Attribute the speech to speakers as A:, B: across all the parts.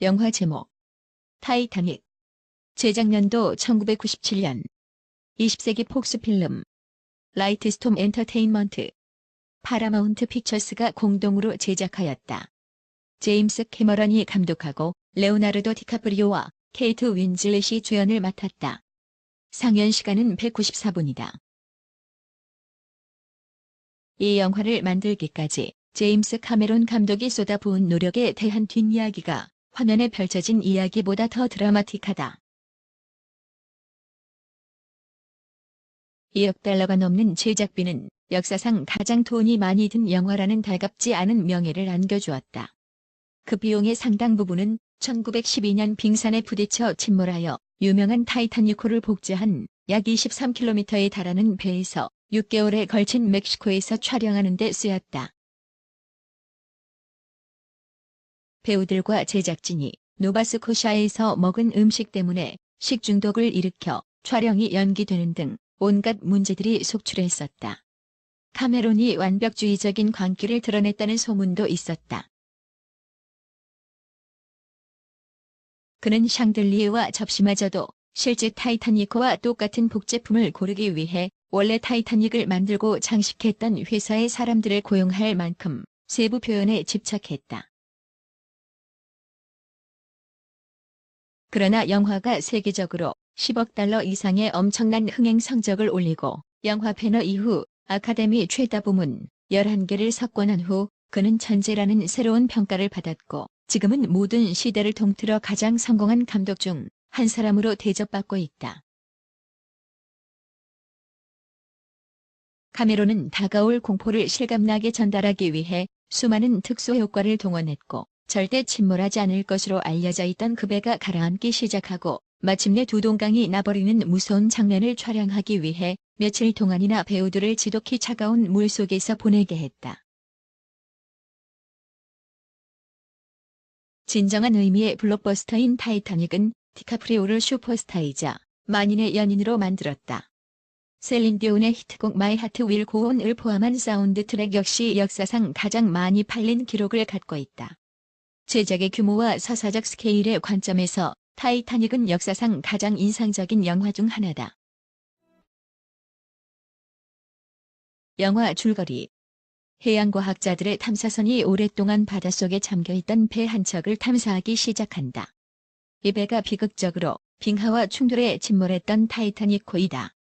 A: 영화 제목 타이타닉. 제작년도 1997년. 20세기 폭스필름. 라이트스톰 엔터테인먼트, 파라마운트 픽처스가 공동으로 제작하였다. 제임스 캐머런이 감독하고 레오나르도 디카프리오와 케이트 윈즐렛이 주연을 맡았다. 상연 시간은 194분이다. 이 영화를 만들기까지 제임스 카메론 감독이 쏟아부은 노력에 대한 뒷이야기가 화면에 펼쳐진 이야기보다 더 드라마틱하다. 2억 달러가 넘는 제작비는 역사상 가장 돈이 많이 든 영화라는 달갑지 않은 명예를 안겨주었다. 그 비용의 상당 부분은 1912년 빙산에 부딪혀 침몰하여 유명한 타이타닉호를 복제한 약 23km에 달하는 배에서 6개월에 걸친 멕시코에서 촬영하는 데 쓰였다. 배우들과 제작진이 노바스코샤에서 먹은 음식 때문에 식중독을 일으켜 촬영이 연기되는 등 온갖 문제들이 속출했었다. 카메론이 완벽주의적인 광기를 드러냈다는 소문도 있었다. 그는 샹들리에와 접시마저도 실제 타이타닉호와 똑같은 복제품을 고르기 위해 원래 타이타닉을 만들고 장식했던 회사의 사람들을 고용할 만큼 세부 표현에 집착했다. 그러나 영화가 세계적으로 10억 달러 이상의 엄청난 흥행 성적을 올리고 영화 패너 이후 아카데미 최다 부문 11개를 석권한 후 그는 천재라는 새로운 평가를 받았고 지금은 모든 시대를 통틀어 가장 성공한 감독 중 한 사람으로 대접받고 있다. 카메론은 다가올 공포를 실감나게 전달하기 위해 수많은 특수 효과를 동원했고 절대 침몰하지 않을 것으로 알려져 있던 그 배가 가라앉기 시작하고 마침내 두 동강이 나버리는 무서운 장면을 촬영하기 위해 며칠 동안이나 배우들을 지독히 차가운 물속에서 보내게 했다. 진정한 의미의 블록버스터인 타이타닉은 디카프리오를 슈퍼스타이자 만인의 연인으로 만들었다. 셀린 디온의 히트곡 마이 하트 윌 고 온을 포함한 사운드 트랙 역시 역사상 가장 많이 팔린 기록을 갖고 있다. 제작의 규모와 서사적 스케일의 관점에서 타이타닉은 역사상 가장 인상적인 영화 중 하나다. 영화 줄거리. 해양과학자들의 탐사선이 오랫동안 바닷속에 잠겨있던 배 한 척을 탐사하기 시작한다. 이 배가 비극적으로 빙하와 충돌해 침몰했던 타이타닉호이다.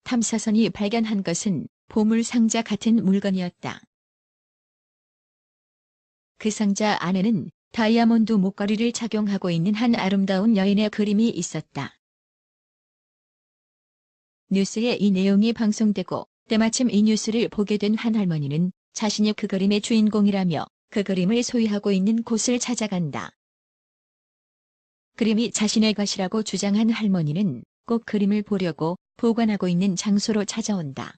A: 탐사선이 발견한 것은 보물 상자 같은 물건이었다. 그 상자 안에는 다이아몬드 목걸이를 착용하고 있는 한 아름다운 여인의 그림이 있었다. 뉴스에 이 내용이 방송되고 때마침 이 뉴스를 보게 된 한 할머니는 자신이 그 그림의 주인공이라며 그 그림을 소유하고 있는 곳을 찾아간다. 그림이 자신의 것이라고 주장한 할머니는 꼭 그림을 보려고 보관하고 있는 장소로 찾아온다.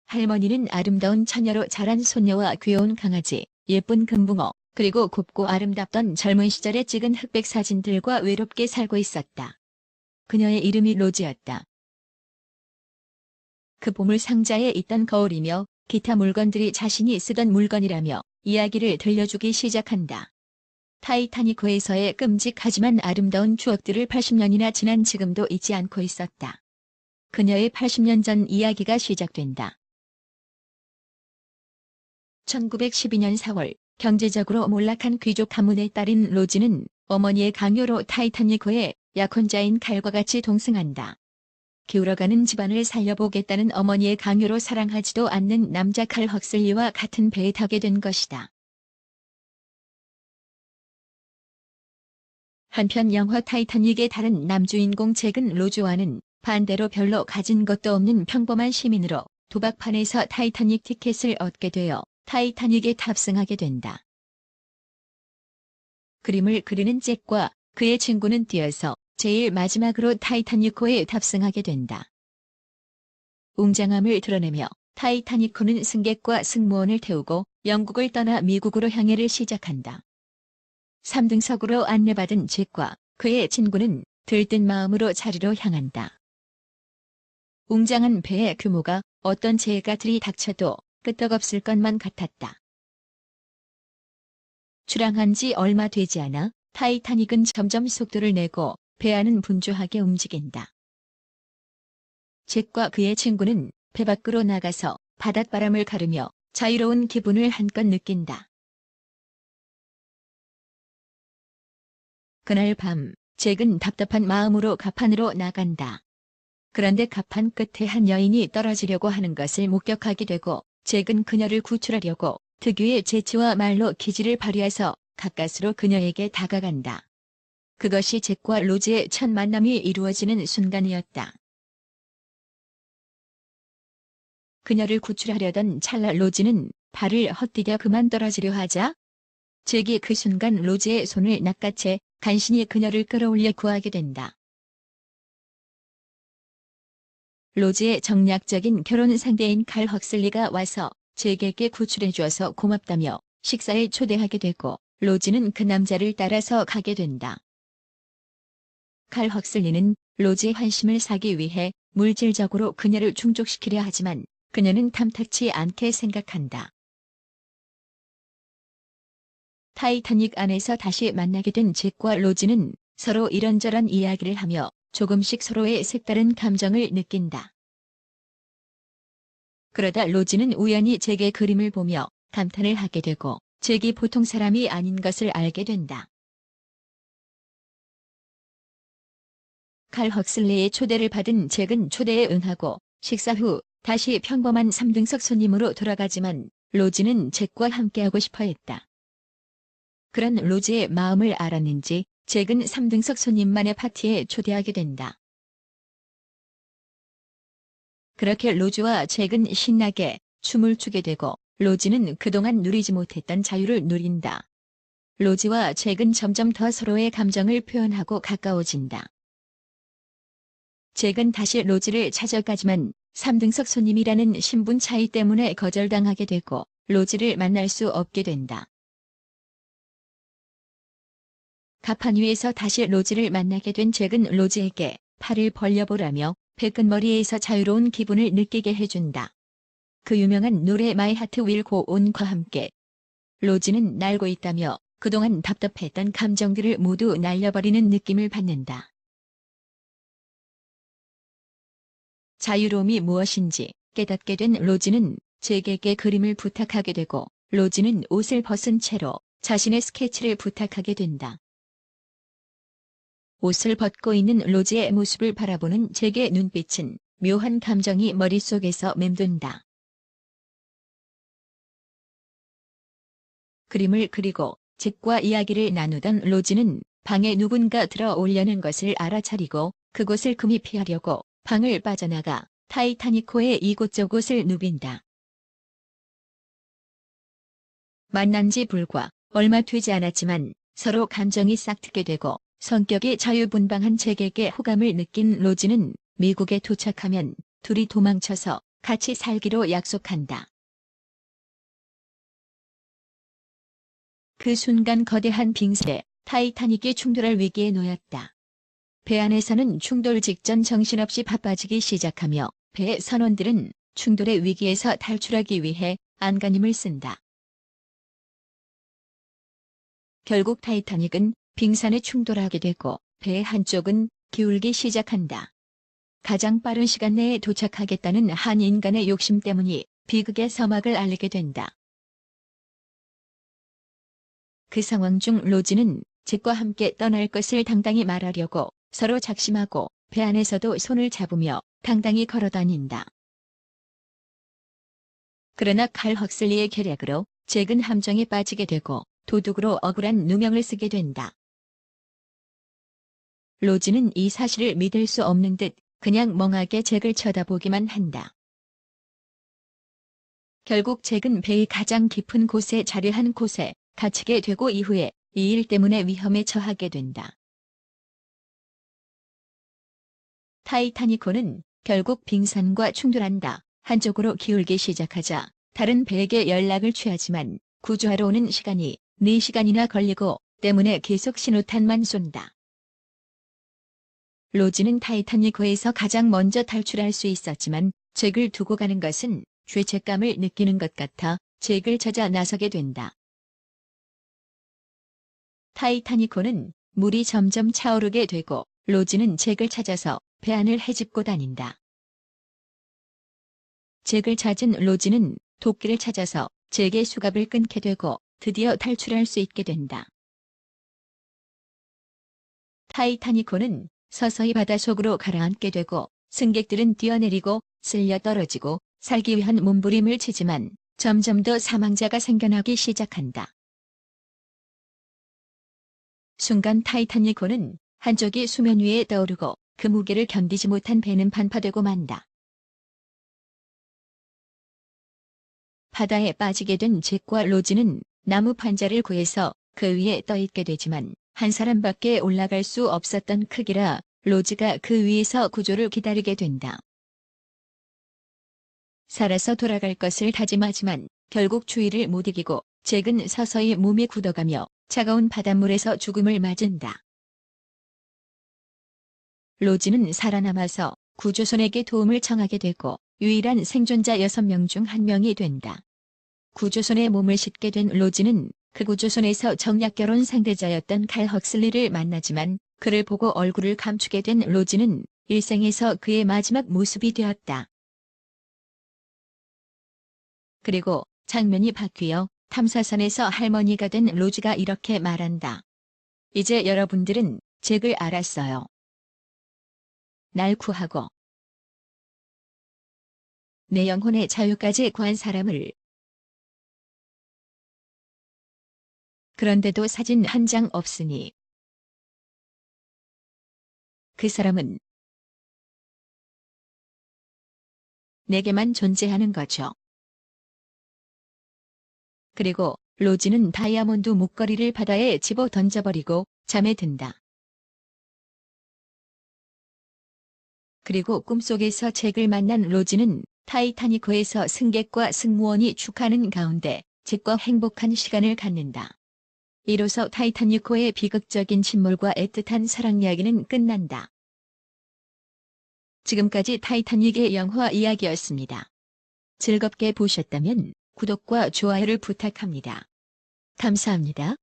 A: 할머니는 아름다운 처녀로 자란 손녀와 귀여운 강아지, 예쁜 금붕어, 그리고 곱고 아름답던 젊은 시절에 찍은 흑백 사진들과 외롭게 살고 있었다. 그녀의 이름이 로즈였다. 그 보물 상자에 있던 거울이며 기타 물건들이 자신이 쓰던 물건이라며 이야기를 들려주기 시작한다. 타이타닉호에서의 끔찍하지만 아름다운 추억들을 80년이나 지난 지금도 잊지 않고 있었다. 그녀의 80년 전 이야기가 시작된다. 1912년 4월 경제적으로 몰락한 귀족 가문의 딸인 로즈는 어머니의 강요로 타이타닉호에 약혼자인 칼과 같이 동승한다. 기울어가는 집안을 살려보겠다는 어머니의 강요로 사랑하지도 않는 남자 칼 헉슬리와 같은 배에 타게 된 것이다. 한편 영화 타이타닉의 다른 남주인공 잭은 로즈와는 반대로 별로 가진 것도 없는 평범한 시민으로 도박판에서 타이타닉 티켓을 얻게 되어 타이타닉에 탑승하게 된다. 그림을 그리는 잭과 그의 친구는 뛰어서 제일 마지막으로 타이타닉호에 탑승하게 된다. 웅장함을 드러내며 타이타닉호는 승객과 승무원을 태우고 영국을 떠나 미국으로 항해를 시작한다. 3등석으로 안내받은 잭과 그의 친구는 들뜬 마음으로 자리로 향한다. 웅장한 배의 규모가 어떤 재해가 들이닥쳐도 끄떡없을 것만 같았다. 출항한 지 얼마 되지 않아 타이타닉은 점점 속도를 내고 배 안은 분주하게 움직인다. 잭과 그의 친구는 배 밖으로 나가서 바닷바람을 가르며 자유로운 기분을 한껏 느낀다. 그날 밤, 잭은 답답한 마음으로 갑판으로 나간다. 그런데 갑판 끝에 한 여인이 떨어지려고 하는 것을 목격하게 되고 잭은 그녀를 구출하려고 특유의 재치와 말로 기지를 발휘해서 가까스로 그녀에게 다가간다. 그것이 잭과 로즈의 첫 만남이 이루어지는 순간이었다. 그녀를 구출하려던 찰나 로즈는 발을 헛디뎌 그만 떨어지려 하자 잭이 그 순간 로즈의 손을 낚아채 간신히 그녀를 끌어올려 구하게 된다. 로즈의 정략적인 결혼 상대인 칼 헉슬리가 와서 잭에게 구출해 주어서 고맙다며 식사에 초대하게 되고 로즈는 그 남자를 따라서 가게 된다. 칼 헉슬리는 로즈의 환심을 사기 위해 물질적으로 그녀를 충족시키려 하지만 그녀는 탐탁치 않게 생각한다. 타이타닉 안에서 다시 만나게 된 잭과 로즈는 서로 이런저런 이야기를 하며 조금씩 서로의 색다른 감정을 느낀다. 그러다 로즈는 우연히 잭의 그림을 보며 감탄을 하게 되고 잭이 보통 사람이 아닌 것을 알게 된다. 칼 헉슬리의 초대를 받은 잭은 초대에 응하고 식사 후 다시 평범한 3등석 손님으로 돌아가지만 로즈는 잭과 함께하고 싶어 했다. 그런 로즈의 마음을 알았는지 잭은 3등석 손님만의 파티에 초대하게 된다. 그렇게 로즈와 잭은 신나게 춤을 추게 되고 로즈는 그동안 누리지 못했던 자유를 누린다. 로즈와 잭은 점점 더 서로의 감정을 표현하고 가까워진다. 잭은 다시 로즈를 찾아가지만 3등석 손님이라는 신분 차이 때문에 거절당하게 되고 로즈를 만날 수 없게 된다. 갑판 위에서 다시 로즈를 만나게 된 잭은 로즈에게 팔을 벌려보라며 배끝머리에서 자유로운 기분을 느끼게 해준다. 그 유명한 노래 My Heart Will Go On과 함께 로즈는 날고 있다며 그동안 답답했던 감정들을 모두 날려버리는 느낌을 받는다. 자유로움이 무엇인지 깨닫게 된 로즈는 잭에게 그림을 부탁하게 되고 로즈는 옷을 벗은 채로 자신의 스케치를 부탁하게 된다. 옷을 벗고 있는 로즈의 모습을 바라보는 잭의 눈빛은 묘한 감정이 머릿속에서 맴돈다. 그림을 그리고 잭과 이야기를 나누던 로즈는 방에 누군가 들어오려는 것을 알아차리고 그곳을 금이 피하려고 방을 빠져나가 타이타닉호의 이곳저곳을 누빈다. 만난 지 불과 얼마 되지 않았지만 서로 감정이 싹트게 되고 성격이 자유분방한 잭에게 호감을 느낀 로즈는 미국에 도착하면 둘이 도망쳐서 같이 살기로 약속한다. 그 순간 거대한 빙산에 타이타닉이 충돌할 위기에 놓였다. 배 안에서는 충돌 직전 정신없이 바빠지기 시작하며 배 선원들은 충돌의 위기에서 탈출하기 위해 안간힘을 쓴다. 결국 타이타닉은 빙산에 충돌하게 되고 배 한쪽은 기울기 시작한다. 가장 빠른 시간 내에 도착하겠다는 한 인간의 욕심 때문이 비극의 서막을 알리게 된다. 그 상황 중 로즈는 잭과 함께 떠날 것을 당당히 말하려고 서로 작심하고 배 안에서도 손을 잡으며 당당히 걸어다닌다. 그러나 칼 헉슬리의 계략으로 잭은 함정에 빠지게 되고 도둑으로 억울한 누명을 쓰게 된다. 로즈는 이 사실을 믿을 수 없는 듯 그냥 멍하게 잭을 쳐다보기만 한다. 결국 잭은 배의 가장 깊은 곳에 자리한 곳에 갇히게 되고 이후에 이 일 때문에 위험에 처하게 된다. 타이타닉호는 결국 빙산과 충돌한다. 한쪽으로 기울기 시작하자 다른 배에게 연락을 취하지만 구조하러 오는 시간이 4시간이나 걸리고 때문에 계속 신호탄만 쏜다. 로즈는 타이타닉호에서 가장 먼저 탈출할 수 있었지만 잭을 두고 가는 것은 죄책감을 느끼는 것 같아 잭을 찾아 나서게 된다. 타이타닉호는 물이 점점 차오르게 되고 로즈는 잭을 찾아서 배 안을 헤집고 다닌다. 잭을 찾은 로즈는 도끼를 찾아서 잭의 수갑을 끊게 되고 드디어 탈출할 수 있게 된다. 타이타닉호는 서서히 바다속으로 가라앉게 되고 승객들은 뛰어내리고 쓸려 떨어지고 살기 위한 몸부림을 치지만 점점 더 사망자가 생겨나기 시작한다. 순간 타이타닉호는 한쪽이 수면 위에 떠오르고 그 무게를 견디지 못한 배는 반파되고 만다. 바다에 빠지게 된 잭과 로즈는 나무 판자를 구해서 그 위에 떠있게 되지만 한 사람밖에 올라갈 수 없었던 크기라 로즈가 그 위에서 구조를 기다리게 된다. 살아서 돌아갈 것을 다짐하지만 결국 추위를 못 이기고 잭은 서서히 몸이 굳어가며 차가운 바닷물에서 죽음을 맞은다. 로즈는 살아남아서 구조선에게 도움을 청하게 되고 유일한 생존자 6명 중 1명이 된다. 구조선에 몸을 싣게 된 로즈는 그 구조선에서 정략 결혼 상대자였던 칼 헉슬리를 만나지만 그를 보고 얼굴을 감추게 된 로즈는 일생에서 그의 마지막 모습이 되었다. 그리고 장면이 바뀌어 탐사선에서 할머니가 된 로즈가 이렇게 말한다. 이제 여러분들은 잭을 알았어요. 날 구하고 내 영혼의 자유까지 구한 사람을. 그런데도 사진 한 장 없으니 그 사람은 내게만 존재하는 거죠. 그리고 로즈는 다이아몬드 목걸이를 바다에 집어 던져버리고 잠에 든다. 그리고 꿈속에서 잭을 만난 로즈는 타이타닉호에서 승객과 승무원이 축하하는 가운데 잭과 행복한 시간을 갖는다. 이로써 타이타닉호의 비극적인 침몰과 애틋한 사랑 이야기는 끝난다. 지금까지 타이타닉의 영화 이야기였습니다. 즐겁게 보셨다면 구독과 좋아요를 부탁합니다. 감사합니다.